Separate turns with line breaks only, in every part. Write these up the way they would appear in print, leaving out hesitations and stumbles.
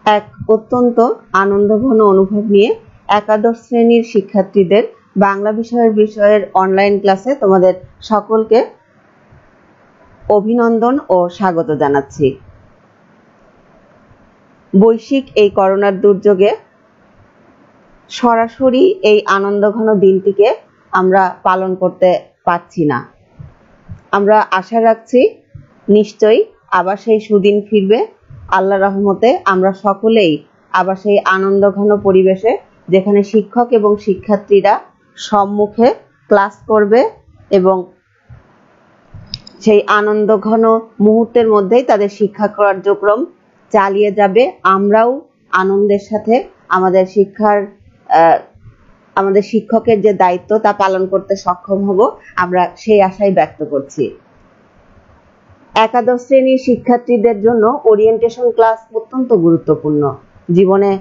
এক অত্যন্ত আনন্দঘন অনুভব নিয়ে একাদশ শ্রেণীর শিক্ষার্থীদের বাংলা বিষয়ের অনলাইন ক্লাসে তোমাদের সকলকে অভিনন্দন ও স্বাগত জানাচ্ছি। বৈশ্বিক এই করোনার দুর্যোগে সরাসরি এই আনন্দঘন দিনটিকে আমরা পালন করতে পারছি না। আমরা আশা রাখছি নিশ্চয়ই আবার সেই সুদিন ফিরবে। আল্লাহ রহমতে আমরা সকলেই আবার সেই আনন্দঘন পরিবেশে, যেখানে শিক্ষক এবং শিক্ষার্থীরা সম্মুখে ক্লাস করবে এবং সেই আনন্দঘন মুহূর্তের মধ্যেই তাদের শিক্ষা কার্যক্রম চালিয়ে যাবে। আমরাও আনন্দের সাথে আমাদের শিক্ষকের যে দায়িত্ব তা পালন করতে সক্ষম হব, আমরা সেই আশাই ব্যক্ত করছি। একাদশ শ্রেণীর শিক্ষার্থীদের জন্য ওরিয়েন্টেশন ক্লাস অত্যন্ত গুরুত্বপূর্ণ। জীবনে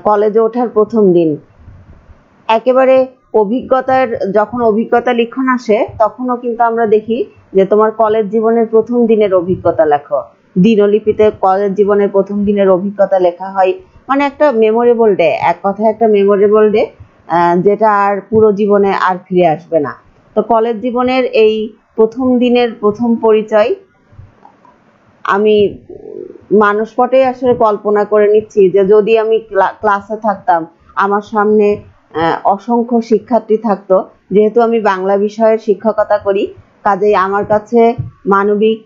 কলেজে ওঠার প্রথম দিন একেবারে যখন অভিজ্ঞতা লিখন আসে, তখনও কিন্তু আমরা দেখি যে তোমার কলেজ জীবনের প্রথম দিনের অভিজ্ঞতা লেখো। দিনলিপিতে কলেজ জীবনের প্রথম দিনের অভিজ্ঞতা লেখা হয়, মানে একটা মেমোরেবল ডে, এক কথায় একটা মেমোরেবল ডে, যেটা আর পুরো জীবনে আর ফিরে আসবে না। তো কলেজ জীবনের এই প্রথম দিনের প্রথম পরিচয় আমি মানসপটে আসলে কল্পনা করে নিচ্ছি যে যদি আমি ক্লাসে থাকতাম, আমার সামনে অসংখ্য শিক্ষার্থী থাকতো। যেহেতু আমি বাংলা বিষয়ের শিক্ষকতা করি, কাজেই আমার কাছে মানবিক,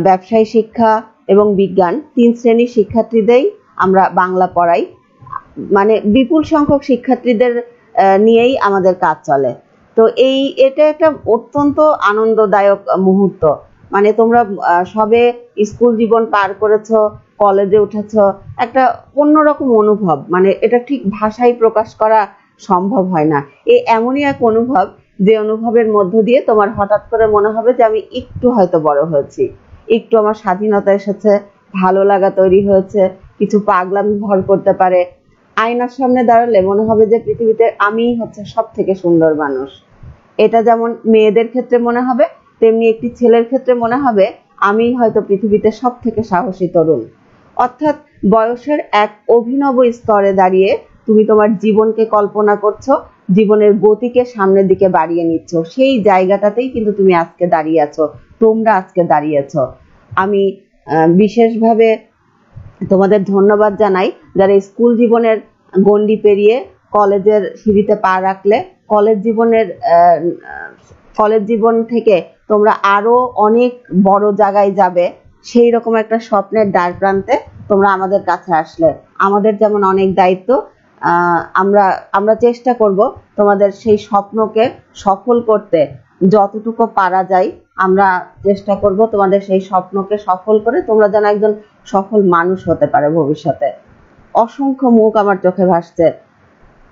ব্যবসায় শিক্ষা এবং বিজ্ঞান 3 শ্রেণীর শিক্ষার্থীদের আমরা বাংলা পড়াই। মানে বিপুল সংখ্যক শিক্ষার্থীদের নিয়েই আমাদের কাজ চলে। তো এটা একটা অত্যন্ত আনন্দদায়ক মুহূর্ত। মানে তোমরা সবে স্কুল জীবন পার করেছো, কলেজে উঠেছো, একটা অন্যরকম অনুভব, মানে এটা ঠিক ভাষায় প্রকাশ করা সম্ভব হয় না। এমনই এক অনুভব, যে অনুভবের মধ্য দিয়ে তোমার হঠাৎ করে মনে হবে যে আমি একটু হয়তো বড় হয়েছি, একটু আমার স্বাধীনতা এসেছে, ভালো লাগা তৈরি হয়েছে, কিছু পাগলামি ভর করতে পারে। আয়নার সামনে দাঁড়ালে মনে হবে যে পৃথিবীতে আমিই হচ্ছে সব থেকে সুন্দর মানুষ। এটা যেমন মেয়েদের ক্ষেত্রে মনে হবে, তেমনি একটি ছেলের ক্ষেত্রে মনে হবে আমিই হয়তো পৃথিবীতে সব থেকে সাহসী তরুণ। অর্থাৎ বয়সের এক অভিনব স্তরে দাঁড়িয়ে তুমি তোমার জীবনকে কল্পনা করছো, জীবনের গতিকে সামনের দিকে বাড়িয়ে নিচ্ছ। সেই জায়গাটাতেই কিন্তু তুমি আজকে দাঁড়িয়ে আছো, তোমরা আজকে দাঁড়িয়ে আছো। আমি বিশেষভাবে তোমাদের ধন্যবাদ জানাই যারা স্কুল জীবনের গণ্ডি পেরিয়ে কলেজের সিঁড়িতে পা রাখলে। কলেজ জীবন থেকে তোমরা আরো অনেক বড় জায়গায় যাবে, সেই রকম একটা স্বপ্নের দ্বার প্রান্তে তোমরা আমাদের কাছে আসলে। আমাদের যেমন অনেক দায়িত্ব, আমরা চেষ্টা করব তোমাদের সেই স্বপ্নকে সফল করতে। যতটুকু পারা যায় আমরা চেষ্টা করব তোমাদের সেই স্বপ্নকে সফল করে তোমরা যেন একজন সফল মানুষ হতে পারো ভবিষ্যতে। অসংখ্য মুখ আমার চোখে ভাসছে।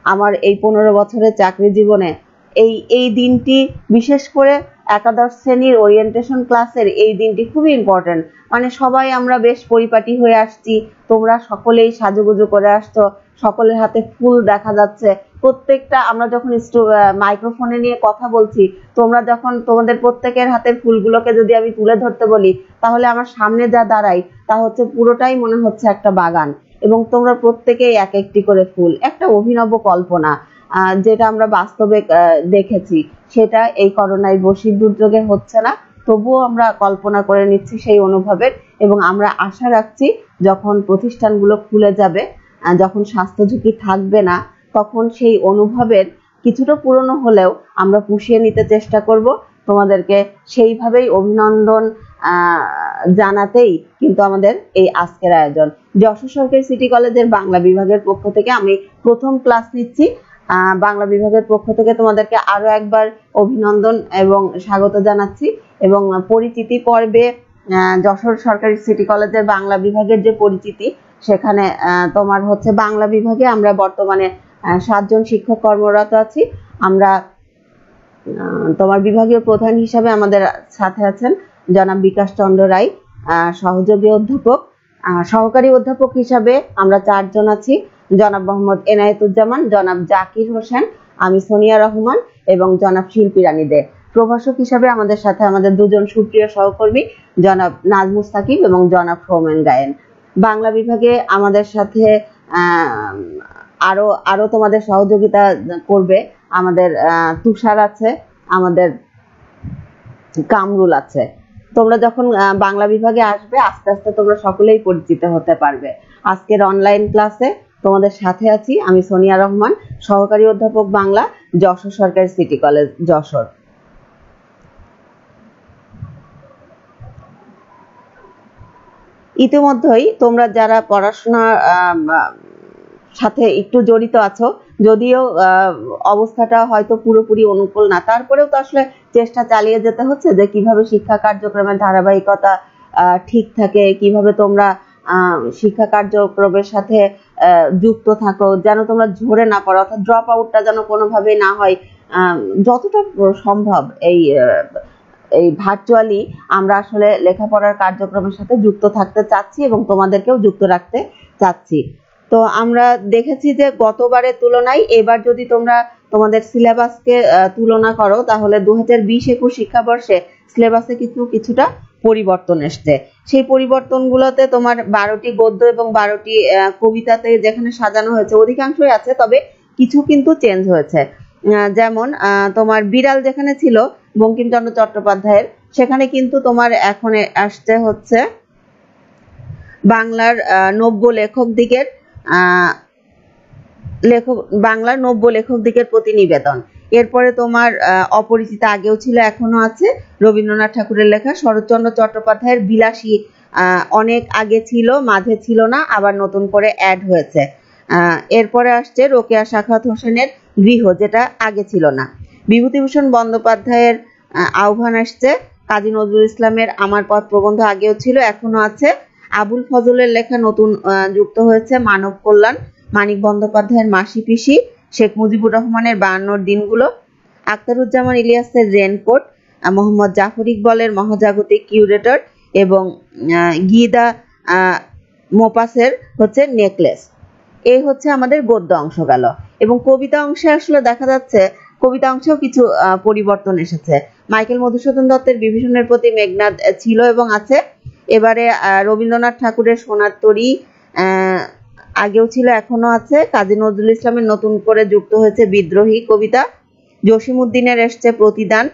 আমার এই 15 বছরের চাকরি জীবনে এই দিনটি, বিশেষ করে একাদশ শ্রেণীর ওরিয়েন্টেশন ক্লাসের এই দিনটি খুবই ইম্পর্টেন্ট। মানে সবাই আমরা বেশ পরিপাটি হয়ে আসছি, তোমরা সকলেই সাজুগুজু করে আসছো, সকলের হাতে ফুল দেখা যাচ্ছে। প্রত্যেকটা আমরা যখন মাইক্রোফোনে নিয়ে কথা বলছি, তোমরা যখন তোমাদের প্রত্যেকের হাতের ফুলগুলোকে যদি আমি তুলে ধরতে বলি, তাহলে আমার সামনে যা দাঁড়াই তা হচ্ছে পুরোটাই মনে হচ্ছে একটা বাগান, এবং তোমরা প্রত্যেকেই এক একটি করে ফুল। একটা অভিনব কল্পনা, যেটা আমরা বাস্তবে দেখেছি, সেটা এই করোনায় বৈশ্বিক দুর্যোগে হচ্ছে না, তবুও আমরা কল্পনা করে নিচ্ছি সেই অনুভবের। এবং আমরা আশা রাখছি যখন প্রতিষ্ঠানগুলো খুলে যাবে, যখন স্বাস্থ্য ঝুঁকি থাকবে না, তখন সেই অনুভবের কিছুটা পুরনো হলেও আমরা পুষিয়ে নিতে চেষ্টা করব। তোমাদেরকে সেইভাবেই অভিনন্দন জানাতেই কিন্তু আমাদের এই আজকের আয়োজন। যশোর সরকারি সিটি কলেজের বাংলা বিভাগের পক্ষ থেকে আমি প্রথম ক্লাস নিচ্ছি। বাংলা বিভাগের পক্ষ থেকে তোমাদেরকে আরো একবার অভিনন্দন এবং স্বাগত জানাচ্ছি। এবং পরিচিতি পর্বে যশোর সরকারি সিটি কলেজের বাংলা বিভাগের যে পরিচিতি, সেখানে তোমার হচ্ছে বাংলা বিভাগে আমরা বর্তমানে 7 জন শিক্ষক কর্মরত আছি। আমরা তোমার বিভাগীয় প্রধান হিসাবে আমাদের সাথে আছেন জনাব বিকাশ চন্দ্র রায়, সহযোগী অধ্যাপক। সহকারী অধ্যাপক হিসাবে আমরা 4 জন আছি, জনাব মোহাম্মদ এনায়েতুজ্জামান, জনাব জাকির হোসেন, আমি সোনিয়া রহমান এবং জনাব শিল্পী রানী দে। প্রভাষক হিসাবে আমাদের সাথে আমাদের 2 জন সুপ্রিয় সহকর্মী, জনাব নাজমুস সাকিব এবং জনাব সৌমেন গায়েন। বাংলা বিভাগে আমাদের সাথে আরো আরো তোমাদের সহযোগিতা করবে আমাদের তুষার আছে, আমাদের কামরুল আছে। তোমরা যখন বাংলা বিভাগে আসবে আস্তে আস্তে তোমরা সকলেই পরিচিত হতে পারবে। আজকের অনলাইন ক্লাসে তোমাদের সাথে আছি আমি সোনিয়া রহমান, সহকারী অধ্যাপক বাংলা, যশোর সরকারি সিটি কলেজ যশোর। ইতিমধ্যেই তোমরা যারা পড়াশোনার সাথে একটু জড়িত আছো, যদিও অবস্থাটা হয়তো পুরোপুরি অনুকূল না, তারপরেও তো আসলে চেষ্টা চালিয়ে যেতে হচ্ছে যে কিভাবে শিক্ষা কার্যক্রমের ধারাবাহিকতা ঠিক থাকে, কিভাবে তোমরা শিক্ষা কার্যক্রমের সাথে যুক্ত থাকো, যেন তোমরা ঝরে না পড়ো, অর্থাৎ ড্রপ আউটটা যেন কোনোভাবেই না হয়। যতটা সম্ভব এই ভার্চুয়ালি আমরা আসলে লেখাপড়ার কার্যক্রমের সাথে যুক্ত থাকতে চাচ্ছি এবং তোমাদেরকেও যুক্ত রাখতে চাচ্ছি। তো আমরা দেখেছি যে গতবারের তুলনায় এবার যদি তোমরা তোমাদের সিলেবাসকে তুলনা করো তাহলে 2020-21 শিক্ষাবর্ষে সিলেবাসে কিছুটা পরিবর্তন এসছে। সেই পরিবর্তনগুলোতে তোমার 12টি গদ্য এবং 12টি কবিতাতে যেখানে সাজানো হয়েছে অধিকাংশই আছে, তবে কিছু কিন্তু চেঞ্জ হয়েছে। যেমন তোমার বিড়াল যেখানে ছিল বঙ্কিমচন্দ্র চট্টোপাধ্যায়ের, সেখানে কিন্তু তোমার এখন আসছে হচ্ছে বাংলার নব্য লেখক দিকের প্রতিনিবেদন। এরপরে তোমার অপরিচিতা আগেও ছিল এখনো আছে, রবীন্দ্রনাথ ঠাকুরের লেখা। শরৎচন্দ্র চট্টোপাধ্যায়ের বিলাসী অনেক আগে ছিল, মাঝে ছিল না, আবার নতুন করে অ্যাড হয়েছে। এরপরে আসছে রোকেয়া সাখাওয়াত হোসেনের গৃহ, যেটা আগে ছিল না। বিভূতিভূষণ বন্দ্যোপাধ্যায়ের আহ্বান আসছে। কাজী নজরুল ইসলামের আমার পথ প্রবন্ধ আগেও ছিল, এখনো আছে। আবুল ফজলের লেখা নতুন যুক্ত হয়েছে মানব কল্যাণ। মানিক বন্দ্যোপাধ্যায়ের মাসি পিসি, শেখ মুজিবুর রহমানের 52 দিনগুলো, আখতারুজ্জামান ইলিয়াসের রেনকোট, মোহাম্মদ জাফর ইকবালের মহাজাগতিক কিউরেটর এবং গিদা মোপাসের হচ্ছে নেকলেস। এই হচ্ছে আমাদের গদ্য অংশ গেল। এবং কবিতা অংশে আসলে দেখা যাচ্ছে কবিতা অংশেও কিছু পরিবর্তন এসেছে। মাইকেল মধুসূদন দত্তের বিভীষণের প্রতি মেঘনাদ ছিল এবং আছে। এবারে রবীন্দ্রনাথ ঠাকুরের সোনার তরী আগেও ছিল, এখনো আছে। কাজী নজরুল ইসলামের নতুন করে যুক্ত হয়েছে বিদ্রোহী কবিতা। জসিমউদ্দিনের এসছে প্রতিদান।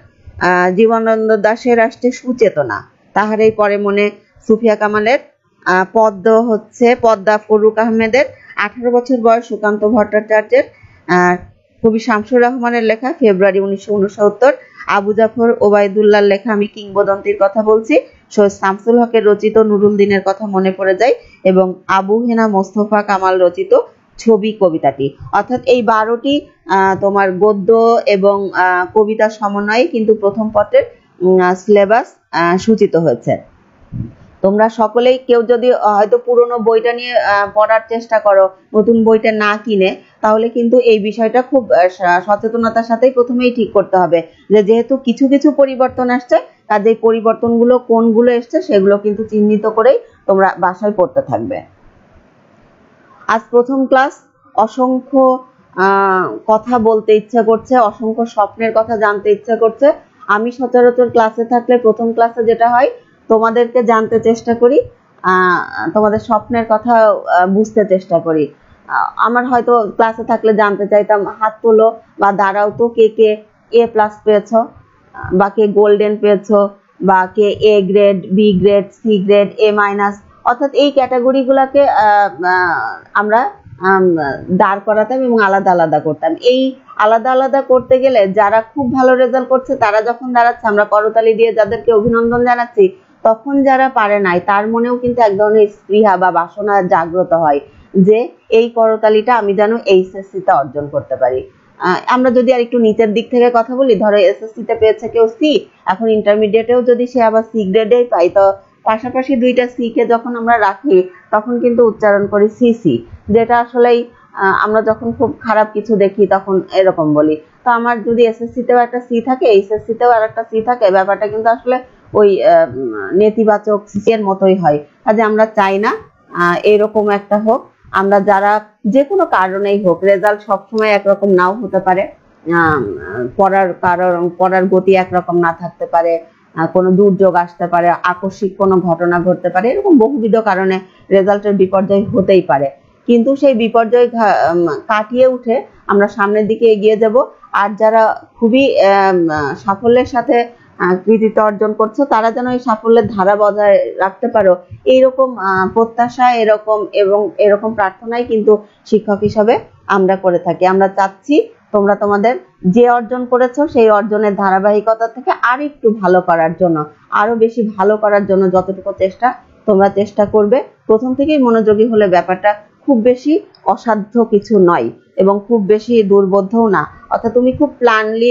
জীবনানন্দ দাশের আসছে সুচেতনা। তাহার এই পরে মনে সুফিয়া কামালের। পদ্মা ফরুক আহমেদের। 18 বছর বয়স সুকান্ত ভট্টাচার্যের। কবি শামসুর রহমানের লেখা ফেব্রুয়ারি 1969। আবু জাফর ওবায়দুল্লাহর লেখা আমি কিংবদন্তির কথা বলছি। সৈয়দ শামসুল হকের রচিত নুরুল দিনের কথা মনে পড়ে যায় এবং আবু হেনা মোস্তফা কামাল রচিত ছবি কবিতাটি। অর্থাৎ এই 12টি তোমার গদ্য এবং কবিতার সমন্বয়ে কিন্তু প্রথম পত্রের সিলেবাস সূচিত হয়েছে। তোমরা সকলেই কেউ যদি হয়তো পুরনো বইটা নিয়ে পড়ার চেষ্টা করো, নতুন বইটা না কিনে, তাহলে কিন্তু এই বিষয়টা খুব সচেতনতার সাথেই প্রথমেই ঠিক করতে হবে যে যেহেতু কিছু কিছু পরিবর্তন আসছে, কাজে পরিবর্তনগুলো কোনগুলো এসছে সেগুলো কিন্তু চিহ্নিত করেই তোমরা বাসায় পড়তে থাকবে। আজ প্রথম ক্লাস, অসংখ্য কথা বলতে ইচ্ছা করছে, অসংখ্য স্বপ্নের কথা জানতে ইচ্ছা করছে। আমি সচরাচর ক্লাসে থাকলে প্রথম ক্লাসে যেটা হয় তোমাদেরকে জানতে চেষ্টা করি, তোমাদের স্বপ্নের কথা বুঝতে চেষ্টা করি। আমার হয়তো ক্লাসে থাকলে জানতে চাইতাম হাত তোলো বা দাঁড়াও তো কে কে A+ পেয়েছো, বা কে গোল্ডেন পেয়েছো, বা কে A grade, B grade, C grade, A-, অর্থাৎ এই ক্যাটাগরিগুলোকে আমরা দাঁড় করাতাম এবং আলাদা আলাদা করতাম। এই আলাদা আলাদা করতে গেলে যারা খুব ভালো রেজাল্ট করছে তারা যখন দাঁড়াচ্ছে আমরা করতালি দিয়ে যাদেরকে অভিনন্দন জানাচ্ছি, তখন যারা পারে নাই তার মনেও কিন্তু এক ধরনের স্পৃহা বা বাসনা জাগ্রত হয় যে এই করতালিটা আমি যেন এইচএসসি তে অর্জন করতে পারি। আমরা যদি আর একটু নিচের দিক থেকে কথা বলি, ধরো এসএসসি তে পেয়েছে কেউ সি, এখন ইন্টারমিডিয়েটেও যদি সে আবার সি গ্রেডেই পাই, তো পাশাপাশি দুইটা সি কে যখন আমরা রাখি তখন কিন্তু উচ্চারণ করি সিসি, যেটা আসলেই আমরা যখন খুব খারাপ কিছু দেখি তখন এরকম বলি। তো আমার যদি এসএসসি তেও একটা সি থাকে, এইচএসসি তেও আর একটা সি থাকে, ব্যাপারটা কিন্তু আসলে ওই নেতিবাচক এর মতোই হয়। কাজে আমরা চাই না এরকম একটা হোক। আমরা যারা যে কোনো কারণেই হোক, রেজাল্ট সবসময় একরকম নাও হতে পারে, পড়ার গতি একরকম না থাকতে পারে, কোনো দুর্যোগ আসতে পারে, আকস্মিক কোনো ঘটনা ঘটতে পারে, এরকম বহুবিধ কারণে রেজাল্টের বিপর্যয় হতেই পারে। কিন্তু সেই বিপর্যয় কাটিয়ে উঠে আমরা সামনের দিকে এগিয়ে যাব। আর যারা খুবই সাফল্যের সাথে কৃতিত্ব অর্জন করছো, তারা যেন এই সাফল্যের ধারা বজায় রাখতে পারো, এইরকম প্রত্যাশা এরকম প্রার্থনাই কিন্তু শিক্ষক হিসাবে আমরা করে থাকি। আমরা চাচ্ছি তোমরা তোমাদের যে অর্জন করেছো সেই অর্জনের ধারাবাহিকতা থেকে আর একটু ভালো করার জন্য, আরো বেশি ভালো করার জন্য যতটুকু তোমরা চেষ্টা করবে। প্রথম থেকেই মনোযোগী হলে ব্যাপারটা খুব বেশি অসাধ্য কিছু নয় এবং খুব বেশি দুর্বোধ্যও না। অর্থাৎ তুমি খুব প্ল্যানলি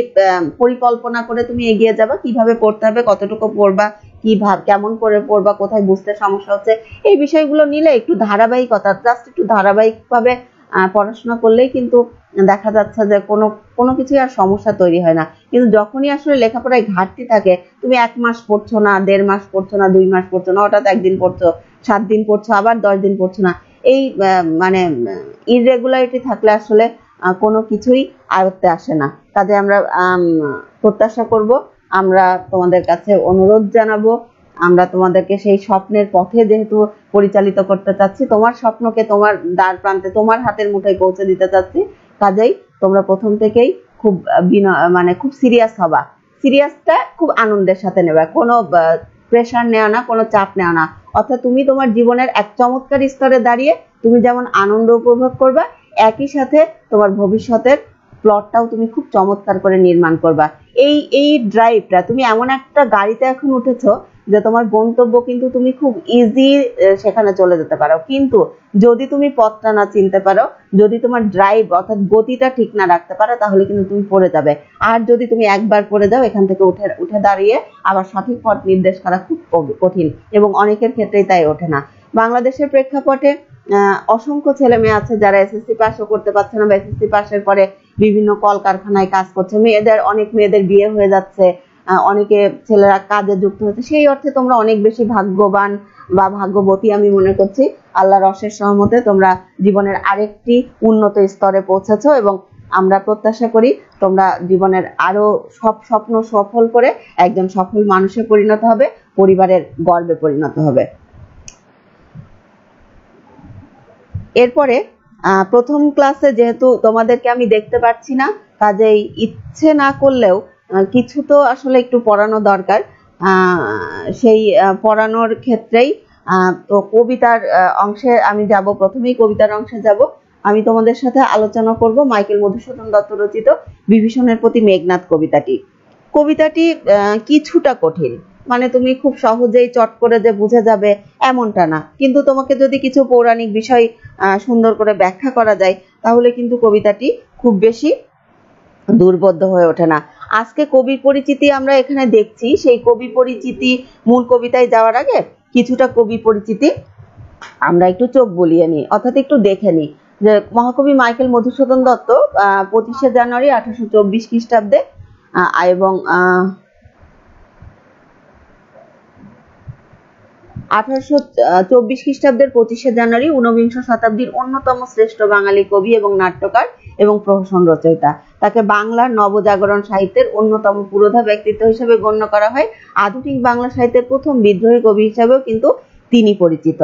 পরিকল্পনা করে তুমি এগিয়ে যাবে, কিভাবে পড়তে হবে, কতটুকু পড়বা, কেমন করে পড়বা, কোথায় বুঝতে সমস্যা হচ্ছে, এই বিষয়গুলো নিলে একটু ধারাবাহিকতা, জাস্ট একটু ধারাবাহিকভাবে পড়াশোনা করলেই কিন্তু দেখা যাচ্ছে যে কোনো কিছুই আর সমস্যা তৈরি হয় না। কিন্তু যখনই আসলে লেখাপড়ায় ঘাটতি থাকে, তুমি 1 মাস পড়ছো না, 1.5 মাস পড়ছো না, 2 মাস পড়ছো না, হঠাৎ 1 দিন পড়ছো, 7 দিন পড়ছো, আবার 10 দিন পড়ছো না, এই মানে ইররেগুলারিটি থাকলে আসলে কোনো কিছুই আয়ত্তে আসে না। কাজে আমরা প্রত্যাশা করব, আমরা তোমাদের কাছে অনুরোধ জানাবো, আমরা তোমাদেরকে সেই স্বপ্নের পথে যেহেতু পরিচালিত করতে চাচ্ছি, তোমার স্বপ্নকে তোমার দ্বার প্রান্তে, তোমার হাতের মুঠোয় পৌঁছে দিতে চাচ্ছি, কাজেই তোমরা প্রথম থেকেই খুব খুব সিরিয়াস হবা। সিরিয়াসটা খুব আনন্দের সাথে নেবা, কোনো প্রেশার নেওয়া না, কোনো চাপ নেওয়া না। অর্থাৎ তুমি তোমার জীবনের এক চমৎকার স্তরে দাঁড়িয়ে তুমি যেমন আনন্দ উপভোগ করবা, একই সাথে তোমার ভবিষ্যতের প্লটটাও তুমি খুব চমৎকার করে নির্মাণ করবা। এই ড্রাইভটা, তুমি এমন একটা গাড়িতে এখন উঠেছো যে তোমার গন্তব্য কিন্তু তুমি খুব ইজি সেখানে চলে যেতে পারো। কিন্তু যদি তুমি পথটা না চিনতে পারো, যদি তোমার ড্রাইভ অর্থাৎ গতিটা ঠিক না রাখতে পারো, তাহলে কিন্তু তুমি পড়ে যাবে। আর যদি তুমি একবার পড়ে যাও, এখান থেকে উঠে দাঁড়িয়ে আবার সঠিক পথ নির্দেশ করা খুব কঠিন এবং অনেকের ক্ষেত্রেই তাই ওঠে না। বাংলাদেশের প্রেক্ষাপটে অসংখ্য ছেলে মেয়ে আছে যারা এসএসসি পাসও করতে পারছে না, বা এসএসসি পাসের পরে বিভিন্ন কলকারখানায় কাজ করছে, অনেক মেয়েদের বিয়ে হয়ে যাচ্ছে, অনেকে ছেলেরা কাজে যুক্ত হচ্ছে। সেই অর্থে তোমরা অনেক বেশি ভাগ্যবান বা ভাগ্যবতী আমি মনে করছি। আল্লাহর অশেষ রহমতে তোমরা জীবনের আরেকটি উন্নত স্তরে পৌঁছেছো এবং আমরা প্রত্যাশা করি তোমরা জীবনের আরো সব স্বপ্ন সফল করে একজন সফল মানুষে পরিণত হবে, পরিবারের গর্বে পরিণত হবে। এরপরে প্রথম ক্লাসে যেহেতু তোমাদেরকে আমি দেখতে পাচ্ছি না, কাজেই ইচ্ছে না করলেও কিছু তো আসলে একটু পড়ানো দরকার। সেই পড়ানোর ক্ষেত্রেই তো কবিতার অংশে আমি যাব, প্রথমেই কবিতার অংশে যাব। আমি তোমাদের সাথে আলোচনা করব মাইকেল মধুসূদন দত্ত রচিত বিভীষণের প্রতি মেঘনাদ কবিতাটি কিছুটা কঠিন, মানে তুমি খুব সহজেই চট করে যে বুঝে যাবে এমনটা না। কিন্তু তোমাকে যদি কিছু পৌরাণিক বিষয় সুন্দর করে ব্যাখ্যা করা যায়, তাহলে কিন্তু কবিতাটি খুব বেশি দুর্বোধ্য হয়ে ওঠে না। আজকে কবির পরিচিতি আমরা এখানে দেখছি, সেই কবি পরিচিতি মূল কবিতায় যাওয়ার আগে কিছুটা কবি পরিচিতি আমরা একটু চোখ বুলিয়ে নিই, অর্থাৎ একটু দেখে নিই যে মহাকবি মাইকেল মধুসূদন দত্ত 25শে জানুয়ারি 1824 খ্রিস্টাব্দে এবং 1824 খ্রিস্টাব্দের 25শে জানুয়ারি ঊনবিংশ শতাব্দীর অন্যতম শ্রেষ্ঠ বাঙালি কবি এবং নাট্যকার এবং প্রহসন রচয়িতা। তাকে বাংলার নবজাগরণ সাহিত্যের অন্যতম পুরোধা ব্যক্তিত্ব হিসেবে গণ্য করা হয়। আধুনিক বাংলা সাহিত্যের প্রথম বিদ্রোহী কবি হিসেবেও কিন্তু তিনি পরিচিত।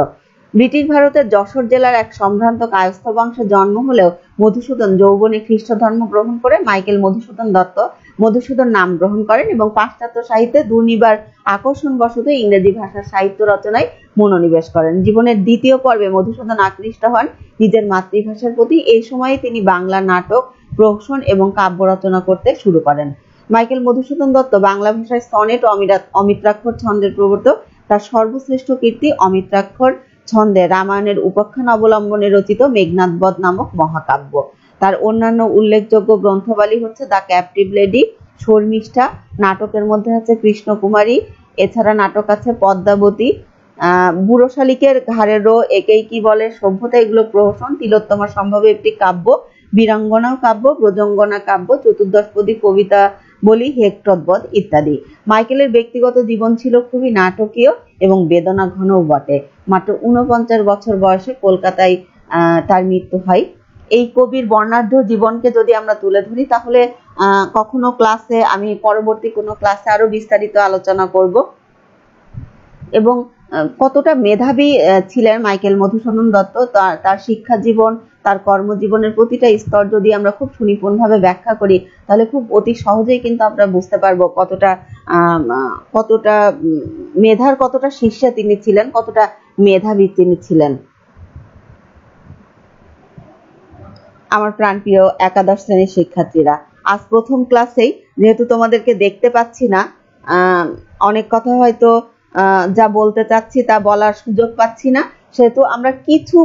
ব্রিটিশ ভারতের যশোর জেলার এক সম্ভ্রান্ত কায়স্থ বংশে জন্ম হলেও মধুসূদন যৌবনে খ্রিস্ট ধর্ম গ্রহণ করে মাইকেল মধুসূদন দত্ত মধুসূদন নাম গ্রহণ করেন এবং পাশ্চাত্য সাহিত্যে দুর্নিবার আকর্ষণবশত ইংরেজি ভাষার সাহিত্য রচনায় মনোনিবেশ করেন। জীবনের দ্বিতীয় পর্বে মধুসূদন আকৃষ্ট হন নিজের মাতৃভাষার প্রতি। এই সময়ে তিনি বাংলা নাটক, প্রহসন এবং কাব্য রচনা করতে শুরু করেন। মাইকেল মধুসূদন দত্ত বাংলা ভাষায় সনেট ও অমিত্রাক্ষর ছন্দের প্রবর্তক। তার সর্বশ্রেষ্ঠ কীর্তি অমিত্রাক্ষর ছন্দে রামায়ণের উপাখ্যান অবলম্বনে রচিত মেঘনাদ বধ নামক মহাকাব্য। তার অন্যান্য উল্লেখযোগ্য গ্রন্থবালী হচ্ছে দ্য ক্যাপটিভ লেডি, শর্মিষ্ঠা, নাটকের মধ্যে আছে কৃষ্ণকুমারী, এছাড়া নাটক আছে পদ্মাবতী, বুড়ো শালিকের ঘাড়ের রো, একেই কি বলে, সভ্যতা, এগুলো প্রহসন, তিলোত্তমা সম্ভবে একটি কাব্য, বীরাঙ্গনাও কাব্য, ব্রজঙ্গনা কাব্য, চতুর্দশপদী কবিতা বলি, হেক্টরবধ ইত্যাদি। মাইকেলের ব্যক্তিগত জীবন ছিল খুবই নাটকীয় এবং বেদনা ঘনও বটে। মাত্র 49 বছর বয়সে কলকাতায় তার মৃত্যু হয়। এই কবির বর্ণাঢ্য জীবনকে যদি আমরা তুলে ধরি, তাহলে কখনো ক্লাসে, আমি পরবর্তী কোনো ক্লাসে আরো বিস্তারিত আলোচনা করব। এবং কতটা মেধাবী ছিলেন মাইকেল মধুসূদন দত্ত, তার শিক্ষা জীবন, তার কর্মজীবনের প্রতিটা স্তর যদি আমরা খুব সুনিপুণভাবে ব্যাখ্যা করি, তাহলে খুব অতি সহজেই কিন্তু আমরা বুঝতে পারবো কতটা মেধার কতটা শীর্ষে তিনি ছিলেন, কতটা মেধাবী তিনি ছিলেন। আমার প্রাণপ্রিয় একাদশ শ্রেণীর শিক্ষার্থীরা, আজ প্রথম ক্লাসেই যেহেতু তোমাদেরকে দেখতে পাচ্ছি না, অনেক কথা হয়তো যা বলতে চাচ্ছি তা বলার সুযোগ পাচ্ছি না, সেহেতু আমরা কিছু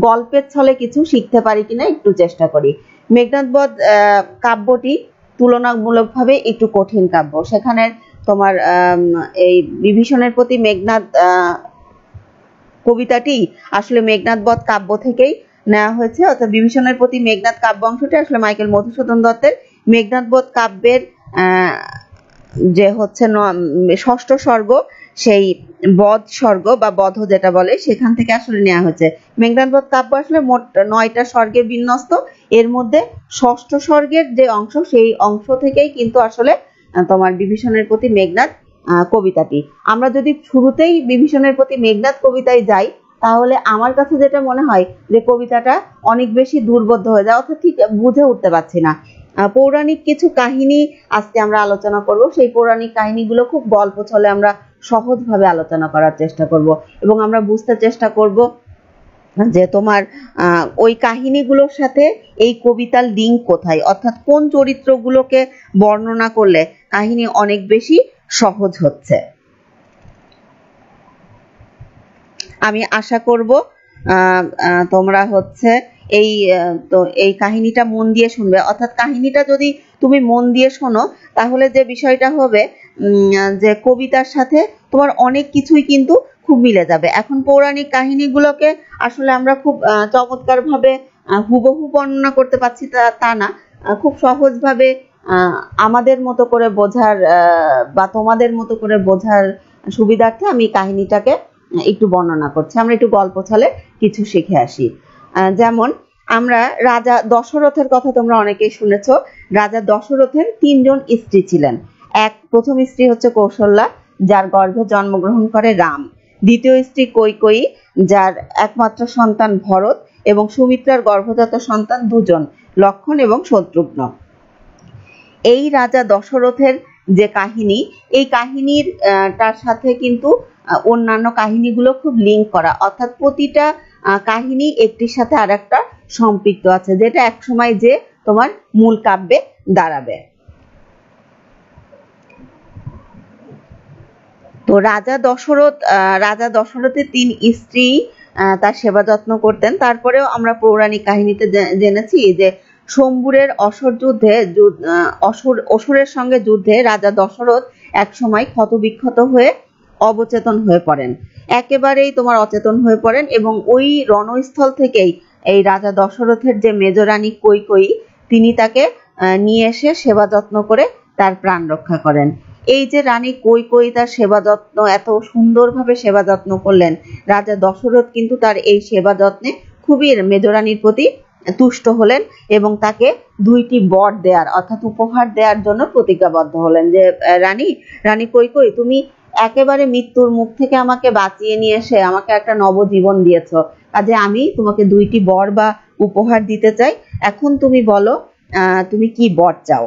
গল্পের ছলে কিছু শিখতে পারি কিনা একটু চেষ্টা করি। মেঘনাদ বধ কাব্যটি তুলনামূলকভাবে একটু কঠিন কাব্য। সেখানে তোমার এই বিভীষণের প্রতি মেঘনাদ কবিতাটি আসলে মেঘনাদ বধ কাব্য থেকেই নেওয়া হয়েছে, অর্থাৎ বিভীষণের প্রতি মেঘনাদ কাব্য অংশটি আসলে মাইকেল মধুসূদন দত্তের মেঘনাদ বধ কাব্যের যে হচ্ছে ষষ্ঠ স্বর্গ, সেই বধ স্বর্গ বা বধ যেটা বলে, সেখান থেকে আসলে নেওয়া হয়েছে। মেঘনাদ বধ কাব্য আসলে মোট 9টা স্বর্গে বিন্যস্ত। এর মধ্যে ষষ্ঠ স্বর্গের যে অংশ, সেই অংশ থেকেই কিন্তু আসলে তোমার বিভীষণের প্রতি মেঘনাদ কবিতাটি। আমরা যদি শুরুতেই বিভীষণের প্রতি মেঘনাদ কবিতায় যাই, তাহলে আমার কাছে যেটা মনে হয় যে কবিতাটা অনেক বেশি দুর্বোধ্য হয়ে যায়, অর্থাৎ ঠিক বুঝে উঠতে পারছি না। পৌরাণিক কিছু কাহিনী আজকে আমরা আলোচনা করব। সেই পৌরাণিক কাহিনীগুলো খুব গল্প ছলে আমরা সহজভাবে আলোচনা করার চেষ্টা করব, এবং আমরা বুঝতে চেষ্টা করব যে তোমার ওই কাহিনীগুলোর সাথে এই কবিতার লিঙ্ক কোথায়, অর্থাৎ কোন চরিত্রগুলোকে বর্ণনা করলে কাহিনী অনেক বেশি সহজ হচ্ছে। আমি আশা করব তোমরা হচ্ছে এই কাহিনীটা মন দিয়ে শুনবে। অর্থাৎ কাহিনীটা যদি তুমি মন দিয়ে শোনো, তাহলে যে বিষয়টা হবে যে কবিতার সাথে তোমার অনেক কিছুই কিন্তু খুব মিলে যাবে। এখন পৌরাণিক কাহিনীগুলোকে আসলে আমরা খুব চমৎকারভাবে হুবহু বর্ণনা করতে পারছি তা না, খুব সহজভাবে আমাদের মতো করে বোঝার বা তোমাদের মতো করে বোঝার সুবিধার্থে আমি কাহিনীটাকে একটু বর্ণনা করছি। আমরা একটু গল্প ছলে কিছু শিখে আসি। যেমন আমরা রাজা দশরথের কথা তোমরা অনেকেই শুনেছো। রাজা দশরথের 3 জন স্ত্রী ছিলেন। প্রথম স্ত্রী হচ্ছে কৌশল্যা, যার গর্ভে জন্মগ্রহণ করে রাম। দ্বিতীয় স্ত্রী কৈকেয়ী, যার একমাত্র সন্তান ভরত, এবং সুমিত্রার গর্ভজাত সন্তান 2 জন, লক্ষ্মণ এবং শত্রুঘ্ন। এই রাজা দশরথের যে কাহিনী, এই কাহিনীর তার সাথে কিন্তু অন্যান্য কাহিনীগুলো খুব লিঙ্ক করা, অর্থাৎ প্রতিটা কাহিনী একটির সাথে আরেকটা সম্পৃক্ত আছে, যেটা একসময় যে তোমার মূল কাব্যে দাঁড়াবে। তো রাজা দশরথের 3 স্ত্রী তার সেবা যত্ন করতেন। তারপরেও আমরা পৌরাণিক কাহিনীতে জেনেছি যে শম্ভুরের অসুরের সঙ্গে যুদ্ধে রাজা দশরথ এক সময় ক্ষতবিক্ষত হয়ে অবচেতন হয়ে পড়েন, একেবারেই তোমার অচেতন হয়ে পড়েন, এবং ওই রণস্থল থেকেই এই রাজা দশরথের যে মেজরানী কৈকেয়ী, তিনি তাকে নিয়ে এসে সেবা যত্ন করে তার প্রাণ রক্ষা করেন। এই যে রানী কৈকেয়ী তার সেবা যত্ন এত সুন্দরভাবে সেবা যত্ন করলেন, রাজা দশরথ কিন্তু তার এই সেবা যত্নে খুবই মেজরানীর প্রতি তুষ্ট হলেন, এবং তাকে 2টি বর দেওয়ার অর্থাৎ উপহার দেওয়ার জন্য প্রতিজ্ঞাবদ্ধ হলেন যে রানী কৈকেয়ী, তুমি একেবারে মৃত্যুর মুখ থেকে আমাকে বাঁচিয়ে নিয়ে এসে আমাকে একটা নবজীবন দিয়েছ, কাজে আমি তোমাকে 2টি বর বা উপহার দিতে চাই। এখন তুমি বলো তুমি কি বর চাও।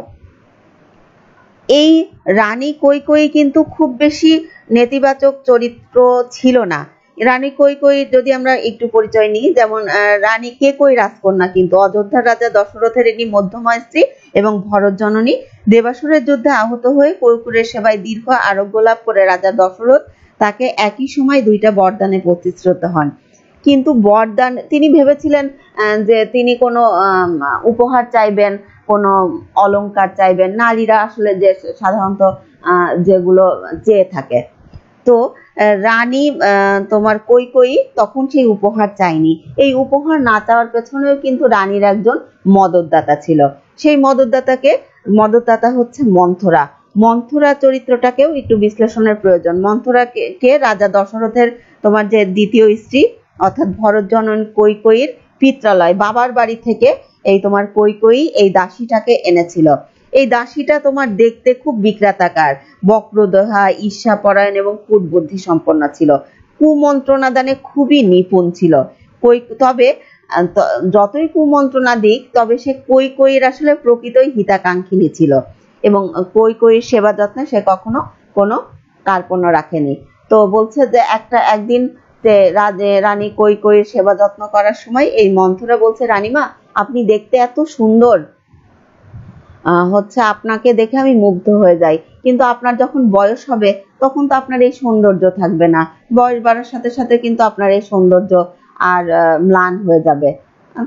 এই রানী কৈকেয়ী কিন্তু খুব বেশি নেতিবাচক চরিত্র ছিল না। রানী কৈকেয়ীর যদি আমরা একটু পরিচয় নিই, যেমন রানী কেকই রাজকন্যা কিন্তু অযোধ্যার রাজা দশরথের ইনি মধ্যমা স্ত্রী এবং ভরত জননী। দেবাসুরের যুদ্ধে আহত হয়ে কৈকেয়ীর সেবায় দীর্ঘ আরোগ্য লাভ করে রাজা দশরথ তাকে একই সময় 2টা বরদানে প্রতিশ্রুত হন। কিন্তু বরদান তিনি ভেবেছিলেন যে তিনি কোনো উপহার চাইবেন, কোনো অলংকার চাইবেন, নারীরা আসলে যে সাধারণত যেগুলো চেয়ে থাকে। তো রানী তোমার কৈকেয়ী তখন সেই উপহার চাইনি। এই উপহার না চাওয়ার পেছনেও কিন্তু রানীর একজন মদতদাতা ছিল। সেই মদতদাতা হচ্ছে মন্থরা। মন্থরা চরিত্রটাকেও একটু বিশ্লেষণের প্রয়োজন। মন্থরা কে রাজা দশরথের তোমার যে দ্বিতীয় স্ত্রী, অর্থাৎ ভরত জননী কৈকেয়ীর পিত্রালয় বাবার বাড়ি থেকে এই তোমার কৈকেয়ী এই দাসীটাকে এনেছিল। এই দাসীটা তোমার দেখতে খুব বিক্রাতাকার, বক্রদেহা, ঈর্ষাপরায়ণ এবং কূটবুদ্ধি সম্পন্ন ছিল। কুমন্ত্রণাদানে খুবই নিপুণ ছিল। তবে যতই কুমন্ত্রণা দিক, তবে সে কৈকেয়ীর আসলে প্রকৃতই হিতাকাঙ্ক্ষিনী ছিল এবং কৈকেয়ীর সেবা যত্নে সে কখনো কোনো কার্পণ্য রাখেনি। তো বলছে যে একদিন রানী কৈকেয়ীর সেবা যত্ন করার সময় এই মন্থরা বলছে, রানীমা আপনি দেখতে এত সুন্দর, আপনাকে দেখে আমি মুগ্ধ হয়ে যাই, কিন্তু আপনার যখন বয়স হবে তখন তো আপনার এই সৌন্দর্য থাকবে না, বয়স বাড়ার সাথে সাথে কিন্তু আপনার এই সৌন্দর্য আর ম্লান হয়ে যাবে।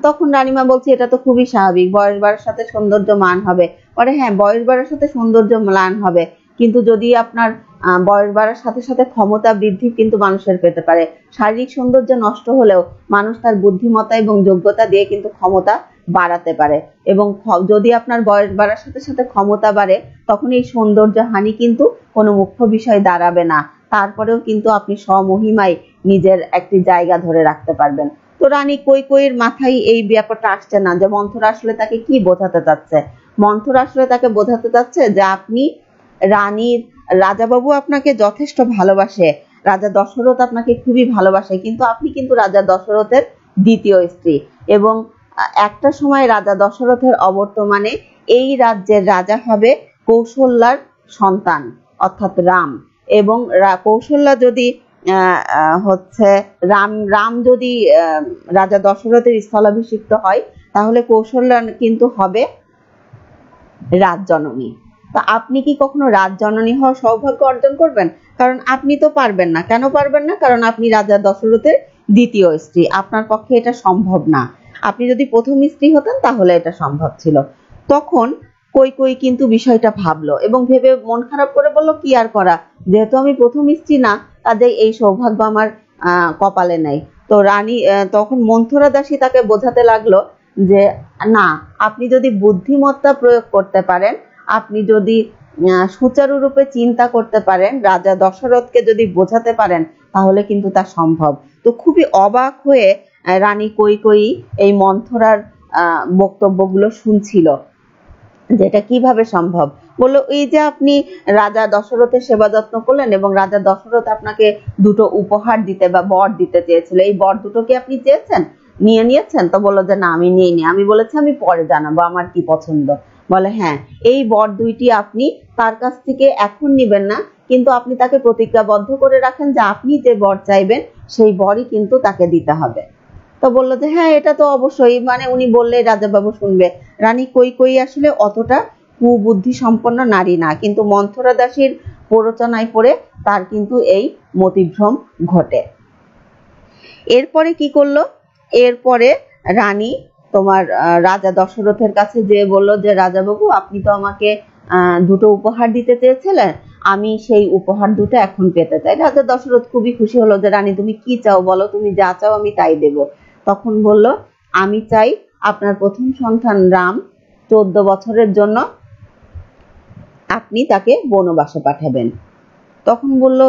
তখন রানীমা বলছে, এটা তো খুবই স্বাভাবিক, বয়স বাড়ার সাথে সৌন্দর্য ম্লান হবে। পরে হ্যাঁ, বয়স বাড়ার সাথে সৌন্দর্য ম্লান হবে, কিন্তু যদি আপনার বয়স বাড়ার সাথে সাথে ক্ষমতা বৃদ্ধি কিন্তু মানুষের পেতে পারে। শারীরিক সৌন্দর্য নষ্ট হলেও মানুষ তার বুদ্ধিমত্তা এবং যোগ্যতা দিয়ে কিন্তু ক্ষমতা বাড়াতে পারে, এবং যদি আপনার বয়স বাড়ার সাথে সাথে ক্ষমতা বাড়ে তখন এই সৌন্দর্য হানি কিন্তু কোনো মুখ্য বিষয় দাঁড়াবে না, তারপরেও কিন্তু আপনি স্বমহিমায় নিজের একটি জায়গা ধরে রাখতে পারবেন। তো রানী কৈকেয়ীর মাথায় এই ব্যাপারটা আসছে না যে মন্থরা আসলে তাকে কি বোঝাতে চাচ্ছে। মন্থরা আসলে তাকে বোঝাতে চাচ্ছে যে আপনি রাজাবাবু আপনাকে যথেষ্ট ভালোবাসে, রাজা দশরথ আপনাকে খুবই ভালোবাসে, কিন্তু আপনি কিন্তু রাজা দশরথের দ্বিতীয় স্ত্রী, এবং একটা সময় রাজা দশরথের অবর্তমানে এই রাজ্যের রাজা হবে কৌশল্যার সন্তান অর্থাৎ রাম, এবং কৌশল্যা যদি রাম যদি রাজা দশরথের স্থলাভিষিক্ত হয় তাহলে কৌশল্যা কিন্তু হবে রাজজননী। তা আপনি কি কখনো রাজজননী হওয়ার সৌভাগ্য অর্জন করবেন? কারণ আপনি তো পারবেন না। কেন পারবেন না? কারণ আপনি রাজা দশরথের দ্বিতীয় স্ত্রী, আপনার পক্ষে এটা সম্ভব না। আপনি যদি প্রথম স্ত্রী হতেন তাহলে এটা সম্ভব ছিল। তখন কৈকেয়ী কিন্তু বিষয়টা ভাবলো এবং ভেবে মন খারাপ করে বলল, কি আর করা, যেহেতু আমি প্রথম স্ত্রী না, কাজেই এই সৌভাগ্য আমার কপালে নেই। তো রানী তখন মন্থরা দাসী তাকে বোঝাতে লাগলো যে না, আপনি যদি বুদ্ধিমত্তা প্রয়োগ করতে পারেন, আপনি যদি সুচারুরূপে চিন্তা করতে পারেন, রাজা দশরথকে যদি বোঝাতে পারেন, তাহলে কিন্তু তা সম্ভব। তো খুবই অবাক হয়ে রানী কৈকেয়ী এই মন্থরার বক্তব্যগুলো শুনছিল, যেটা কিভাবে সম্ভব। বললো, এই যে আপনি রাজা দশরথের সেবা যত্ন করলেন এবং রাজা দশরথ আপনাকে দুটো উপহার দিতে বা বর দিতে চেয়েছিল, এই বর দুটো কি আপনি চেয়েছেন, নিয়েছেন? তো বললো যে না, আমি নিইনি, আমি বলেছি আমি পরে জানাবো আমার কি পছন্দ। বলে হ্যাঁ, এই বর দুইটি আপনি তার কাছ থেকে এখন নিবেন না, কিন্তু আপনি তাকে প্রতিজ্ঞাবদ্ধ করে রাখেন যে আপনি যে বর চাইবেন সেই বরই কিন্তু তাকে দিতে হবে। তো বললো যে হ্যাঁ, এটা তো অবশ্যই, মানে উনি বললে রাজাবাবু শুনবে। রানী কৈকেয়ী আসলে অতটা কুবুদ্ধি সম্পন্ন নারী না, কিন্তু মন্থরা দাসীর প্ররোচনায় পড়ে তার কিন্তু এই মতিভ্রম ঘটে। এরপরে কি করলো? এরপরে রানী তোমার রাজা দশরথের কাছে যে বলল যে রাজাবাবু, আপনি তো আমাকে দুটো উপহার দিতে চেয়েছিলেন, আমি সেই উপহার দুটো এখন পেতে চাই। রাজা দশরথ খুবই খুশি হলো যে রানী তুমি কি চাও বলো, তুমি যা চাও আমি তাই দেব। তখন বলল, আমি চাই আপনার প্রথম সন্তান রাম 14 বছরের জন্য আপনি তাকে বনবাসে পাঠাবেন। তখন বলল,